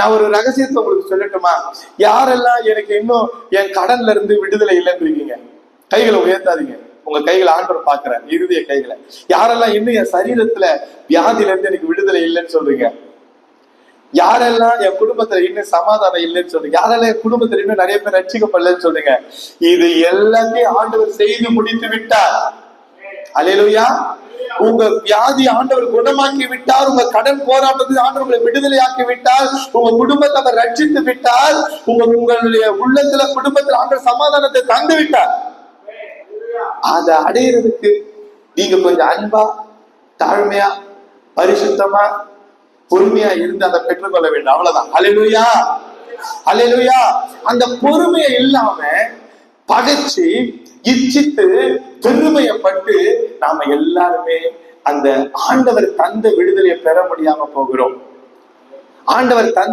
நான் ஒரு ரகசியத்தை உங்களுக்கு சொல்லட்டுமா? யாரெல்லாம் எனக்கு இன்னும் என் கடன்ல இருந்து விடுதலை இல்லைன்னு இருக்கீங்க, கைகளை உயர்த்தாதீங்க. உங்க கைகளை ஆண்டவர் பாக்குறேன், இறுதிய கைகளை. யாரெல்லாம் இன்னும் என் சரீரத்துல வியாதியில இருந்து எனக்கு விடுதலை இல்லைன்னு சொல்றீங்க? யாரெல்லாம் என் குடும்பத்துல இன்னும் சமாதானம் இல்லைன்னு சொல்றீங்க? யாரெல்லாம் என் குடும்பத்துல இன்னும் நிறைய பேர் ரட்சிக்கப்படலன்னு சொல்றீங்க? இது எல்லாத்தையும் ஆண்டவர் செய்து முடித்து விட்டார். அல்லேலூயா. உங்க வியாதி ஆண்டவர் குணமாக்கி விட்டார். உங்க கடன் போராட்டத்தில் ஆண்டவர் உங்களை விடுதலையாக்கி விட்டார். உங்க குடும்பத்தை அவர் ரட்சித்து விட்டார். உங்களுடைய உள்ளத்துல குடும்பத்தில் ஆண்டவர் சமாதானத்தை தந்து விட்டார். அதை அடையிறதுக்கு நீங்க கொஞ்சம் அன்பா, தாழ்மையா, பரிசுத்தமா, பொறுமையா இருந்து அதை பெற்றுக்கொள்ள வேண்டும். அவ்வளவுதான். அல்லேலூயா, அல்லேலூயா. அந்த பொறுமையை இல்லாம பகைச்சு, இச்சித்து, பெருமையப்பட்டு நாம எல்லாருமே அந்த ஆண்டவர் தந்த விடுதலையை பெற முடியாம போகிறோம். ஆண்டவர் தந்த